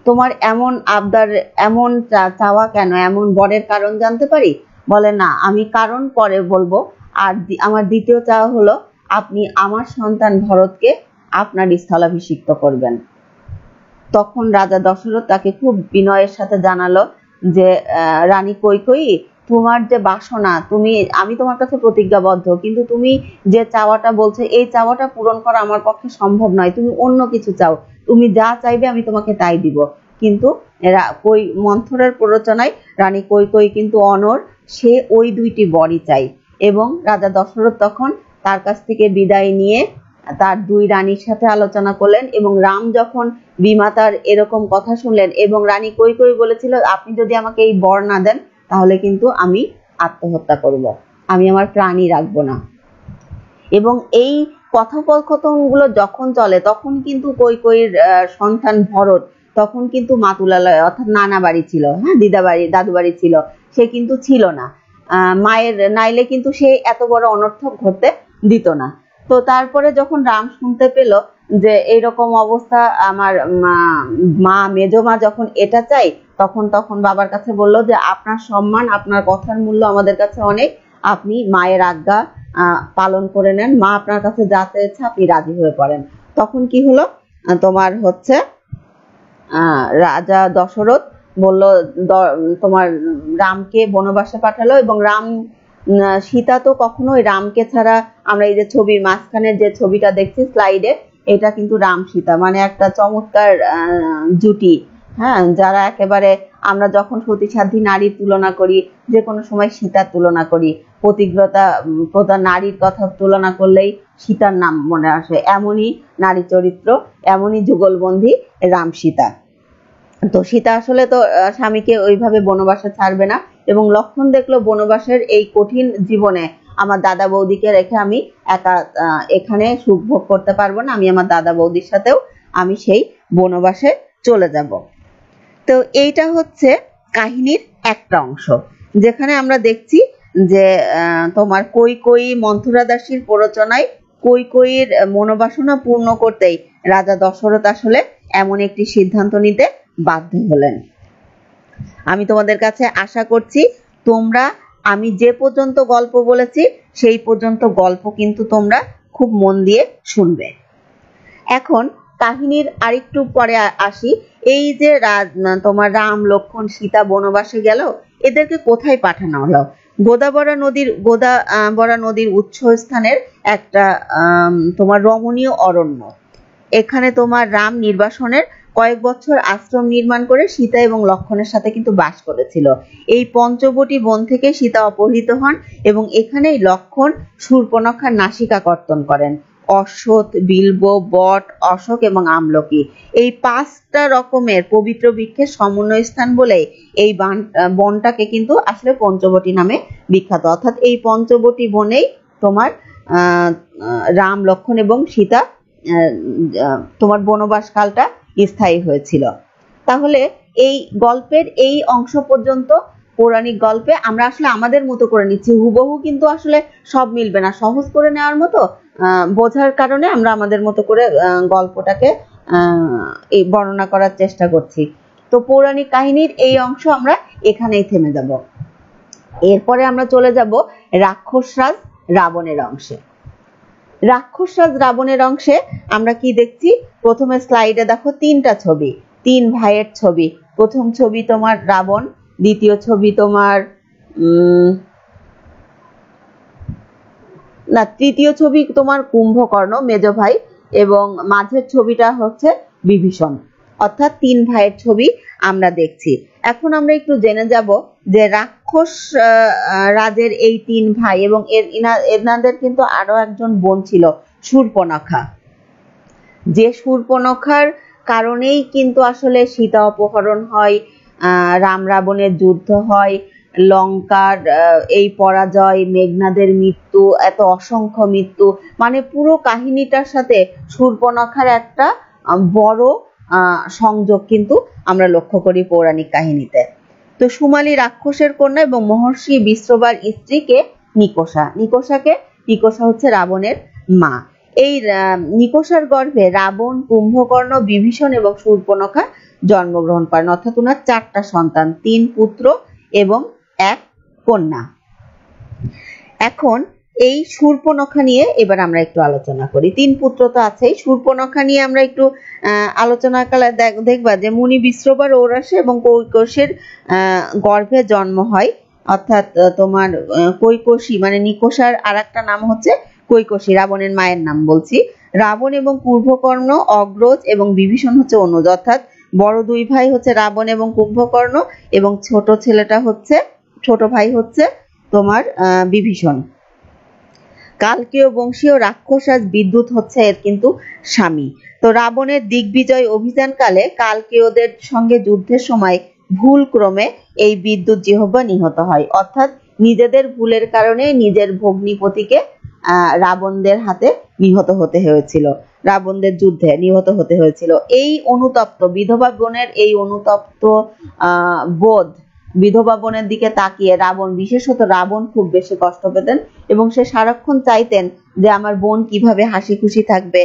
তোমার এমন আবদার, এমন চাওয়া কেন, এমন বরের কারণ জানতে পারি? বলে না, আমি কারণ পরে বলবো। আর আমার দ্বিতীয় চাওয়া হলো আপনি আমার সন্তান ভরতকে আপনার স্থলাভিষিক্ত করবেন। তখন রাজা দশরথ তাকে খুব বিনয়ের সাথে জানালো যে রানী কৈকেয়ী, তোমার যে বাসনা, আমি তোমার কাছে প্রতিজ্ঞাবদ্ধ, কিন্তু তুমি যে চাওয়াটা বলছো এই চাওয়াটা পূরণ করা আমার পক্ষে সম্ভব নয়, তুমি অন্য কিছু চাও, তুমি যা চাইবে আমি তোমাকে তাই দিব। কিন্তু মন্থরার প্ররোচনায় রানী কৈকেয়ী কিন্তু অনড়, সে ওই দুইটি বরই চাই। এবং রাজা দশরথ তখন তার কাছ থেকে বিদায় নিয়ে তার দুই রানীর সাথে আলোচনা করলেন, এবং রাম যখন বিমাতার এরকম কথা শুনলেন এবং রানী কৈকেয়ী বলেছিল আপনি যদি আমাকে এই বর না দেন তাহলে কিন্তু আমি আত্মহত্যা করব, আমি আমার প্রাণই রাখবো না। এবং এই কথোপকথনগুলো যখন চলে তখন কিন্তু কৈকেয়ীর সন্তান ভরত তখন কিন্তু মাতুলালয় অর্থাৎ নানা বাড়ি ছিল, হ্যাঁ, দাদু বাড়ি ছিল, সে কিন্তু ছিল না। মায়ের নাইলে কিন্তু সে এত বড় অনর্থক ঘটতে দিত না। তো তারপরে যখন রাম শুনতে পেল যে এইরকম অবস্থা, আমার মা মেজো মা যখন এটা চাই তখন বাবার কাছে বললো যে আপনার সম্মান, আপনার কথার মূল্য আমাদের কাছে অনেক, আপনি মায়ের আজ্ঞা পালন করে নেন, মা আপনার কাছে যা চেয়েছে আপনি রাজি হয়ে পড়েন। তখন কি হলো, তোমার হচ্ছে রাজা দশরথ বলল তোমার রামকে বনবাসে পাঠালো, এবং সীতা তো কখনোই রামকে ছাড়া, আমরা এই যে ছবির মাঝখানে যে ছবিটা দেখছি স্লাইডে, এটা কিন্তু রাম সীতা মানে একটা চমৎকার জুটি। হ্যাঁ, যারা একেবারে, আমরা যখন সতীসাধ্বী নারীর তুলনা করি, যে কোনো সময় সীতার তুলনা করি, পতিব্রতা প্রধান নারীর কথা তুলনা করলেই সীতার নাম মনে আসে। এমনই নারী চরিত্র, এমনই যুগলবন্দী রাম সীতা। তো সীতা আসলে তো স্বামীকে ওইভাবে বনবাসে ছাড়বে না, এবং লক্ষণ দেখলো বনবাসের এই কঠিন জীবনে আমার দাদা বৌদিকে রেখে আমি একা এখানে সুখ ভোগ করতে পারবো না, আমি আমার দাদা বৌদির সাথেও আমি সেই বনবাসে চলে যাব। তো এইটা হচ্ছে কাহিনীর একটা অংশ, যেখানে আমরা দেখছি যে তোমার কৈকেয়ী মন্থরা দাসীর প্ররোচনায় কৈকেয়ীর মনোবাসনা পূর্ণ করতেই রাজা দশরথ আসলে এমন একটি সিদ্ধান্ত নিতে বাধ্য হলেন। আমি তোমাদের কাছে আশা করছি তোমরা, আমি যে পর্যন্ত গল্প বলেছি সেই পর্যন্ত গল্প কিন্তু তোমরা খুব মন দিয়ে শুনবে। এখন কাহিনীর আরেকটু পরে আসি। এই যে তোমার রাম লক্ষণ সীতা বনবাসে গেল, এদেরকে কোথায় পাঠানো হলো? গোদাবরা নদীর উৎসস্থানের একটা তোমার রমণীয় অরণ্য, এখানে তোমার রাম নির্বাসনের কয়েক বছর আশ্রম নির্মাণ করে সীতা এবং লক্ষণের সাথে কিন্তু বাস করেছিল। এই পঞ্চবটি বন থেকে সীতা অপহৃত হন, এবং এখানেই লক্ষণ শূর্পণখার নাসিকা কর্তন করেন। অশ্বত্থ, বিল্ব, বট, অশোক এবং আমলকি, এই 5টা রকমের পবিত্র বৃক্ষের সমন্বয় স্থান বলে এই বনটাকে কিন্তু আসলে পঞ্চবটি নামে বিখ্যাত। অর্থাৎ এই পঞ্চবটি বনেই তোমার রাম লক্ষণ এবং সীতা তোমার বনবাস কালটা স্থায়ী হয়েছিল। তাহলে এই গল্পের এই অংশ পর্যন্ত পৌরাণিক গল্পে আমরা আসলে আমাদের মতো করে নিচ্ছি, হুবহু কিন্তু আসলে সব মিলবে না, সহজ করে নেওয়ার মতো বোঝার কারণে আমরা আমাদের মতো করে গল্পটাকে এই বর্ণনা করার চেষ্টা করছি। তো পৌরাণিক কাহিনীর এই অংশ আমরা এখানেই থেমে যাব। এরপরে আমরা চলে যাব রাক্ষসরাজ রাবণের অংশে। রাক্ষসরাজ রাবণের অংশে আমরা কি দেখছি? প্রথমে স্লাইডে দেখো 3টা ছবি, 3 ভাইয়ের ছবি। প্রথম ছবি তোমার রাবণ, দ্বিতীয় ছবি তোমার তৃতীয় ছবি তোমার কুম্ভকর্ণ মেজো ভাই, এবং মাঝের ছবিটা হচ্ছে বিভীষণ। অর্থাৎ 3 ভাইয়ের ছবি আমরা দেখছি। এখন আমরা একটু জেনে যাব যে রাক্ষস রাজের এই 3 ভাই, এবং এনাদের কিন্তু আরো একজন বোন ছিল শূর্পণখা, যে শূর্পণখার কারণেই কিন্তু আসলে সীতা অপহরণ হয়, রাম রাবণের যুদ্ধ হয়, লঙ্কার এই পরাজয়, মেঘনাদের মৃত্যু, এত অসংখ্য মৃত্যু, মানে পুরো কাহিনীটার সাথে শূর্পণখার একটা বড় সংযোগ কিন্তু আমরা লক্ষ্য করি পৌরাণিক কাহিনীতে। তো সুমালী রাক্ষসের কন্যা এবং মহর্ষি বিশ্রবার স্ত্রীকে নিকোষা। নিকোষা হচ্ছে রাবণের মা। এই নিকোষার গর্ভে রাবণ, কুম্ভকর্ণ, বিভীষণ এবং শূর্পণখা জন্মগ্রহণ করেন। অর্থাৎ ওনার 4টা সন্তান, 3 পুত্র এবং 1 কন্যা। এখন এই শূর্পণখা নিয়ে এবার আমরা একটু আলোচনা করি। 3 পুত্র তো আছেই, শূর্পণখা নিয়ে আমরা একটু আলোচনা করলে দেখবা যে মুনি বিশ্রবার ঔরাসে এবং কৈকসীর গর্ভে জন্ম হয়। অর্থাৎ তোমার কৈকসী মানে নিকোষার আরেকটা নাম হচ্ছে কৈকসী, রাবণের মায়ের নাম বলছি। রাবণ এবং কুম্ভকর্ণ অগ্রজ এবং বিভীষণ হচ্ছে অনুজ। অর্থাৎ বড় 2 ভাই হচ্ছে রাবণ এবং কুম্ভকর্ণ, এবং ছোট ভাই হচ্ছে তোমার বিভীষণ। কালকেয় বংশীয় রাক্ষসরাজ বিদ্যুৎ হচ্ছে এর কিন্তু স্বামী। তো রাবণের দিগ্বিজয় অভিযানকালে কালকেয়দের সঙ্গে যুদ্ধের সময় ভুল ক্রমে এই বিদ্যুৎ জিহ্বা নিহত হয়। অর্থাৎ নিজেদের ভুলের কারণে নিজের ভগ্নিপতিকে রাবণদের হাতে নিহত হতে হয়েছিল, রাবণদের যুদ্ধে নিহত হতে হয়েছিল। এই অনুতপ্ত বিধবা বোনের এই অনুতপ্ত বোধ বিধবা বোনের দিকে তাকিয়ে রাবণ, বিশেষত রাবণ খুব বেশি কষ্ট পেতেন এবং সে সারাক্ষণ চাইতেন যে আমার বোন কিভাবে হাসি খুশি থাকবে,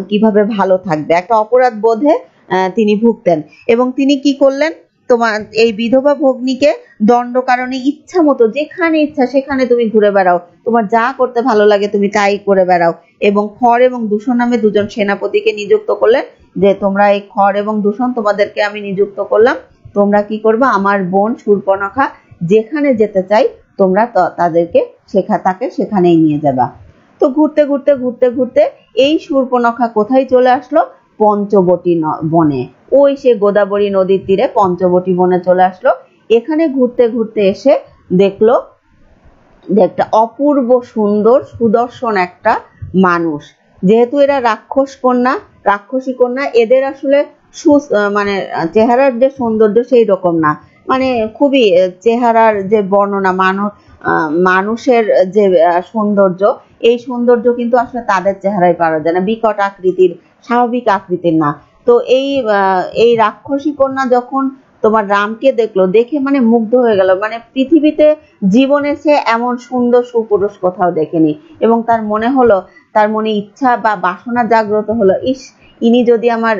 কিভাবে ভালো থাকবে। একটা অপরাধ বোধে তিনি ভুগতেন এবং তিনি কি করলেন, তোমার এই বিধবা ভগ্নীকে দণ্ড কারণে ইচ্ছা মতো যেখানে ইচ্ছা সেখানে তুমি ঘুরে বেড়াও, তোমার যা করতে ভালো লাগে তুমি তাই করে বেড়াও। এবং খড় এবং দূষণ নামে দুজন সেনাপতিকে নিযুক্ত করলেন যে তোমরা এই খড় এবং দূষণ তোমাদেরকে আমি নিযুক্ত করলাম, তোমরা কি করবে, আমার বোন শূর্পণখা যেখানে যেতে চাই তোমরা তাদেরকে তাকে সেখানেই নিয়ে যাবা। তো ঘুরতে ঘুরতে ঘুরতে ঘুরতে এই শূর্পণখা কোথায় চলে আসলো, পঞ্চবটী বনে, ওই সে গোদাবরী নদীর তীরে পঞ্চবটী বনে চলে আসলো। এখানে ঘুরতে ঘুরতে এসে দেখলো যে একটা অপূর্ব সুন্দর সুদর্শন একটা মানুষ। যেহেতু এরা রাক্ষসী কন্যা, এদের আসলে মানে চেহারার যে সৌন্দর্য সেই রকম না, মানে খুবই চেহারার যে বর্ণনা, মানুষের যে সৌন্দর্য, এই সৌন্দর্য কিন্তু আসলে তাদের চেহারায় পাওয়া যায় না, বিকট আকৃতির, স্বাভাবিক আকৃতির না। তো এই রাক্ষসী কন্যা যখন তোমার রামকে দেখলো, দেখে মানে মুগ্ধ হয়ে গেল, মানে পৃথিবীতে জীবনে সে এমন সুন্দর সুপুরুষ কোথাও দেখেনি এবং তার মনে ইচ্ছা বা বাসনা জাগ্রত হলো, ইস ইনি যদি আমার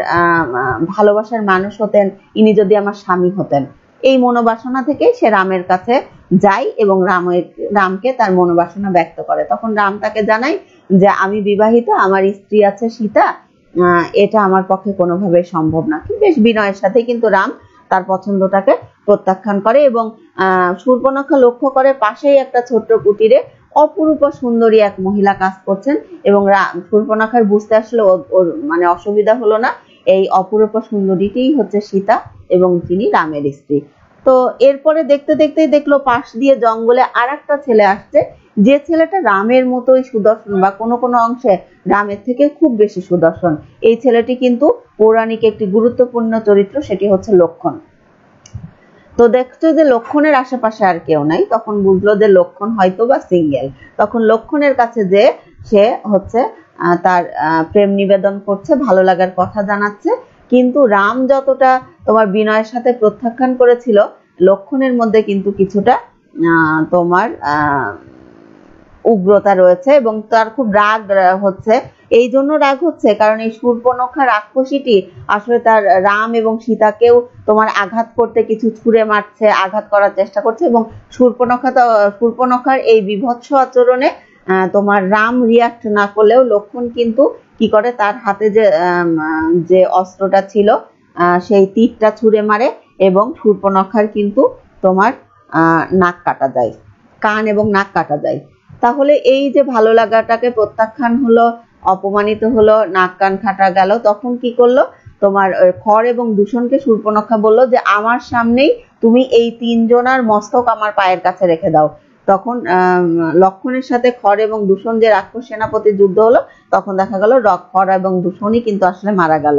ভালোবাসার মানুষ হতেন, ইনি যদি আমার স্বামী হতেন। এই মনোবাসনা থেকে সে রামের কাছে যায় এবং রামকে তার মনোবাসনা ব্যক্ত করে। তখন রাম তাকে জানায় যে আমি বিবাহিত, আমার স্ত্রী আছে সীতা, এটা আমার পক্ষে কোনোভাবে সম্ভব না। বেশ বিনয়ের সাথে কিন্তু রাম তার পছন্দটাকে প্রত্যাখ্যান করে এবং শূর্পণখা লক্ষ্য করে পাশেই একটা ছোট্ট কুটিরে অপরূপ সুন্দরী এক মহিলা কাজ করছেন এবং শূর্পণখার বুঝতে আসলে ওর মানে অসুবিধা হলো না, এই অপরূপ সুন্দরীটিই হচ্ছে সীতা এবং তিনি রামের স্ত্রী। তো এরপরে দেখতে দেখতেই দেখলো পাশ দিয়ে জঙ্গলে আর একটা ছেলে আসছে, যে ছেলেটা রামের মতোই সুদর্শন বা কোনো কোনো অংশে রামের থেকে খুব বেশি সুদর্শন। এই ছেলেটি কিন্তু পৌরাণিক একটি গুরুত্বপূর্ণ চরিত্র, সেটি হচ্ছে লক্ষণ। তো দেখছো যে লক্ষণের আশেপাশে আর কেউ নাই, তখন বুঝলো যে লক্ষণ হয়তো বা সিঙ্গেল। তখন লক্ষণের কাছে যে সে হচ্ছে তার প্রেম নিবেদন করছে, ভালো লাগার কথা জানাচ্ছে, কিন্তু রাম যতটা তোমার বিনয়ের সাথে প্রত্যাখ্যান করেছিল, লক্ষণের মধ্যে কিন্তু কিছুটা তোমার উগ্রতা রয়েছে এবং তার খুব রাগ হচ্ছে। এই জন্য রাগ হচ্ছে কারণ এই শূর্পণখা রাক্ষসীটি আসলে তার রাম এবং সীতাকেও তোমার আঘাত করতে কিছু ছুঁড়ে মারছে, আঘাত করার চেষ্টা করছে এবং শূর্পণখার এই বিভৎস আচরণে তোমার রাম রিয়াক্ট না করলেও লক্ষণ কিন্তু কি করে, তার হাতে যে অস্ত্রটা ছিল সেই তীরটা ছুঁড়ে মারে এবং শূর্পণখার কিন্তু তোমার নাক কাটা যায়, কান এবং নাক কাটা যায়। তাহলে এই যে ভালো লাগাটাকে প্রত্যাখ্যান হলো, অপমানিত হলো, নাক কান কাটা গেল, তখন কি করলো তোমার খড় এবং দূষণকে শূর্পণখা বলল যে আমার সামনেই তুমি এই তিনজনার মস্তক আমার পায়ের কাছে রেখে দাও। তখন লক্ষণের সাথে খড় এবং দূষণ যে রাক্ষস সেনাপতির যুদ্ধ হলো, তখন দেখা গেল খড় এবং দূষণই কিন্তু আসলে মারা গেল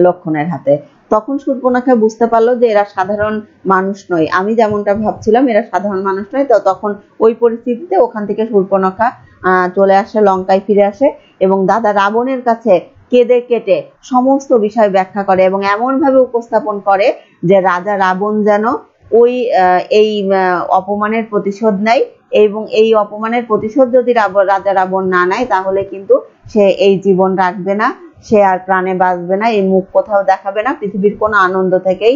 লক্ষণের হাতে। তখন শূর্পণখা বুঝতে পারলো যে এরা সাধারণ মানুষ নয়, আমি যেমনটা ভাবছিলাম এরা সাধারণ মানুষ নয়। তো তখন ওই পরিস্থিতিতে ওখান থেকে শূর্পণখা চলে আসে, লঙ্কায় ফিরে আসে এবং দাদা রাবণের কাছে কেঁদে কেটে সমস্ত বিষয় ব্যাখ্যা করে এবং এমন ভাবে উপস্থাপন করে যে রাজা রাবণ যেন এই অপমানের প্রতিশোধ নেয় এবং এই অপমানের প্রতিশোধ যদি রাজা রাবণ না নেয় তাহলে কিন্তু সে এই জীবন রাখবে না, সে আর প্রাণে বাঁচবে না, এই মুখ কোথাও দেখাবে না, পৃথিবীর কোনো আনন্দ থেকেই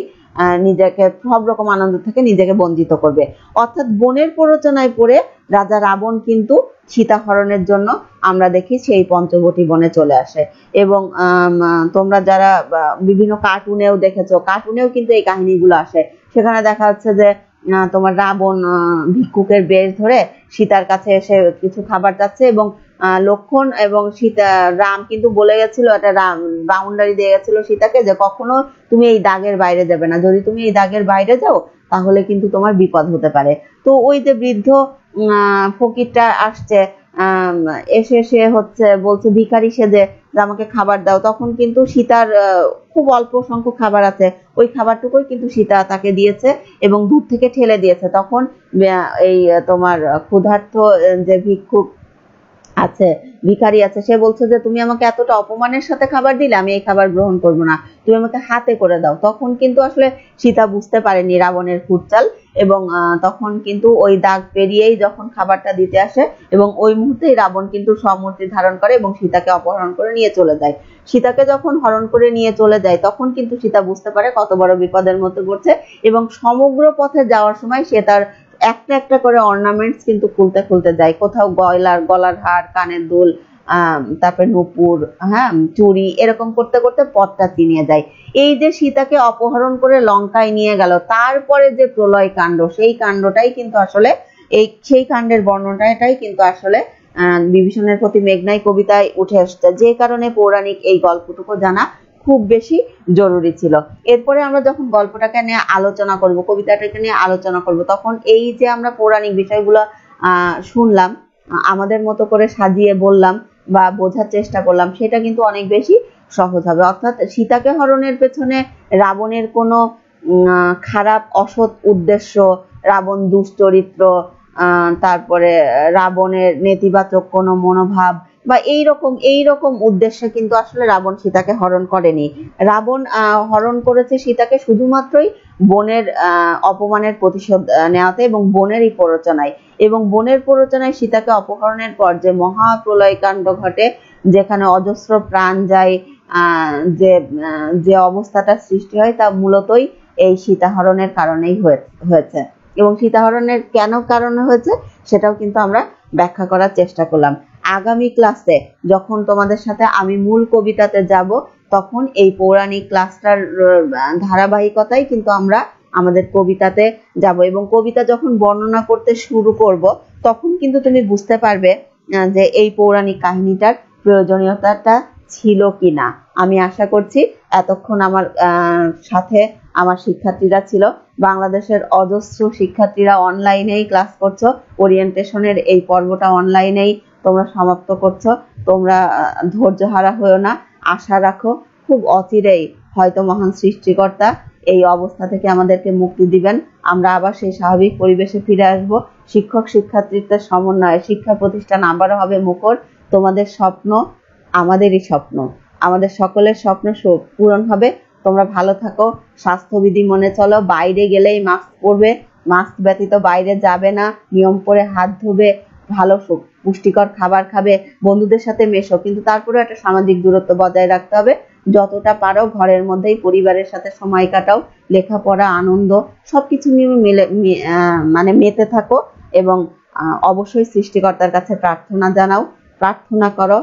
নিজেকে, সব রকম আনন্দ থেকে নিজেকে বঞ্চিত করবে। অর্থাৎ বনের প্ররোচনায় পড়ে রাজা রাবণ কিন্তু সীতা হরণের জন্য আমরা দেখি সেই পঞ্চবটী বনে চলে আসে। এবং তোমরা যারা বিভিন্ন কার্টুনেও দেখেছো, কার্টুনেও কিন্তু এই কাহিনীগুলো আসে। সেখানে দেখা যাচ্ছে যে তোমার রাবণ ভিক্ষুকের বেশ ধরে সীতার কাছে এসে কিছু খাবার চাচ্ছে এবং লক্ষণ এবং রাম কিন্তু বলে গেছিল, একটা বাউন্ডারি দিয়ে গেছিল সীতাকে যে কখনো তুমি এই দাগের বাইরে যাবে না, যদি তুমি এই দাগের বাইরে যাও তাহলে কিন্তু তোমার বিপদ হতে পারে। তো ওই যে বৃদ্ধ ফকিরটা আসছে, এসে সে হচ্ছে বলছে ভিখারি সেজে যে আমাকে খাবার দাও, তখন কিন্তু সীতার খুব অল্প সংখ্যক খাবার আছে, ওই খাবারটুকুই কিন্তু সীতা তাকে দিয়েছে এবং দূর থেকে ঠেলে দিয়েছে। তখন এই তোমার ক্ষুধার্ত যে ভিক্ষুক আছে, ভিখারি আছে, সে বলছে যে তুমি আমাকে এতটা অপমানের সাথে খাবার দিলে, আমি এই খাবার গ্রহণ করব না, তুমি আমাকে হাতে করে দাও। তখন কিন্তু আসলে সীতা বুঝতে পারেনি রাবণের কুটচাল, এবং তখন কিন্তু ওই দাগ পেরিয়েই যখন খাবারটা দিতে আসে, এবং ওই মুহূর্তেই রাবণ কিন্তু সমূর্তি ধারণ করে এবং সীতাকে অপহরণ করে নিয়ে চলে যায়। সীতাকে যখন হরণ করে নিয়ে চলে যায়, তখন কিন্তু সীতা বুঝতে পারে কত বড় বিপদের মধ্যে পড়ছে, এবং সমগ্র পথে যাওয়ার সময় সে তার একটা একটা করে অর্নামেন্টস কিন্তু খুলতে খুলতে যায়। কোথাও গলার হার, কানের দুল, তারপরে নূপুর, হ্যাঁ, চুড়ি, এরকম করতে করতে পথটা চিনিয়ে যায়। এই যে সীতাকে অপহরণ করে লঙ্কায় নিয়ে গেল, তারপরে যে প্রলয় কাণ্ড, সেই কাণ্ডটাই কিন্তু আসলে সেই কাণ্ডের বর্ণনাটাই কিন্তু আসলে বিভীষণের প্রতি মেঘনাই কবিতায় উঠে আসছে, যে কারণে পৌরাণিক এই গল্পটুকু জানা খুব বেশি জরুরি ছিল। এরপরে আমরা যখন গল্পটাকে নিয়ে আলোচনা করব, কবিতাটাকে নিয়ে আলোচনা করব, তখন এই যে আমরা পৌরাণিক বিষয়গুলো শুনলাম, আমাদের মতো করে সাজিয়ে বললাম বা বোঝার চেষ্টা করলাম, সেটা কিন্তু অনেক বেশি সহজ হবে। অর্থাৎ সীতাকে হরণের পেছনে রাবণের কোনো খারাপ অসৎ উদ্দেশ্য, রাবণ দুশ্চরিত্র, তারপরে রাবণের নেতিবাচক কোনো মনোভাব বা এইরকম উদ্দেশ্যে কিন্তু আসলে রাবণ সীতাকে হরণ করেনি। রাবণ হরণ করেছে সীতাকে শুধুমাত্রই বোনের অপমানের প্রতিশোধ নেওয়াতে এবং বোনেরই প্ররোচনায়, এবং বোনের প্ররোচনায় সীতাকে অপহরণের পর যে মহাপ্রলয় কাণ্ড ঘটে, যেখানে অজস্র প্রাণ যায়, যে যে অবস্থাটা সৃষ্টি হয়, তা মূলতই এই সীতাহরণের কারণেই হয়েছে। এবং সীতাহরণের কেন কারণে হয়েছে সেটাও কিন্তু আমরা ব্যাখ্যা করার চেষ্টা করলাম। আগামী ক্লাসে যখন তোমাদের সাথে আমি মূল কবিতাতে যাব, তখন এই পৌরাণিক ক্লাসটার ধারাবাহিকতাই কিন্তু আমরা আমাদের কবিতাতে যাব, এবং কবিতা যখন বর্ণনা করতে শুরু করব, তখন কিন্তু তুমি বুঝতে পারবে যে এই পৌরাণিক কাহিনীটার প্রয়োজনীয়তাটা ছিল কিনা। আমি আশা করছি এতক্ষণ আমার সাথে আমার শিক্ষার্থীরা ছিল। বাংলাদেশের অজস্র শিক্ষার্থীরা অনলাইনেই ক্লাস করছো, ওরিয়েন্টেশনের এই পর্বটা অনলাইনেই তোমরা সমাপ্ত করছো। তোমরা ধৈর্য হারা হয়েও না, আশা রাখো খুব অচিরেই হয়তো মহান সৃষ্টিকর্তা এই অবস্থা থেকে আমাদেরকে মুক্তি দিবেন, আমরা আবার সেই স্বাভাবিক পরিবেশে ফিরে আসব। শিক্ষক শিক্ষার্থীদের সমন্বয়ে শিক্ষা প্রতিষ্ঠান আবারও হবে মুখর। তোমাদের স্বপ্ন আমাদেরই স্বপ্ন, আমাদের সকলের স্বপ্ন পূরণ হবে। তোমরা ভালো থাকো, স্বাস্থ্যবিধি মনে চলো, বাইরে গেলেই মাস্ক পরবে, মাস্ক ব্যতীত বাইরে যাবে না, নিয়ম করে হাত ধোবে, ভালো পুষ্টিকর খাবার খাবে, বন্ধুদের সাথে মেশো, কিন্তু তারপরেও একটা সামাজিক দূরত্ব বজায় রাখতে হবে। যতটা পারো ঘরের মধ্যেই পরিবারের সাথে সময় কাটাও, লেখাপড়া, আনন্দ সবকিছু নিয়ে মানে মেতে থাকো, এবং অবশ্যই সৃষ্টিকর্তার কাছে প্রার্থনা জানাও, প্রার্থনা করো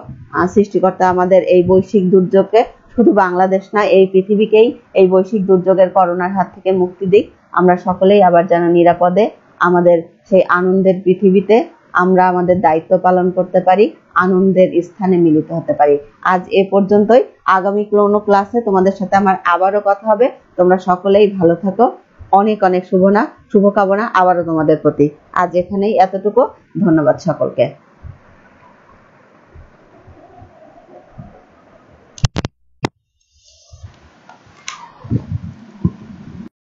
সৃষ্টিকর্তা আমাদের এই বৈশ্বিক দুর্যোগকে, শুধু বাংলাদেশ না এই পৃথিবীকেই এই বৈশ্বিক দুর্যোগের করোনার হাত থেকে মুক্তি দিক। আমরা সকলেই আবার যেন নিরাপদে আমাদের সেই আনন্দের পৃথিবীতে আমরা আমাদের দায়িত্ব পালন করতে পারি, আনন্দের স্থানে মিলিত হতে পারি। আজ এ পর্যন্তই। আগামী কোনো ক্লাসে তোমাদের সাথে আমার আবারও কথা হবে। তোমরা সকলেই ভালো থাকো। অনেক অনেক শুভকামনা আবারও তোমাদের প্রতি। আজ এখানেই এতটুকু। ধন্যবাদ সকলকে।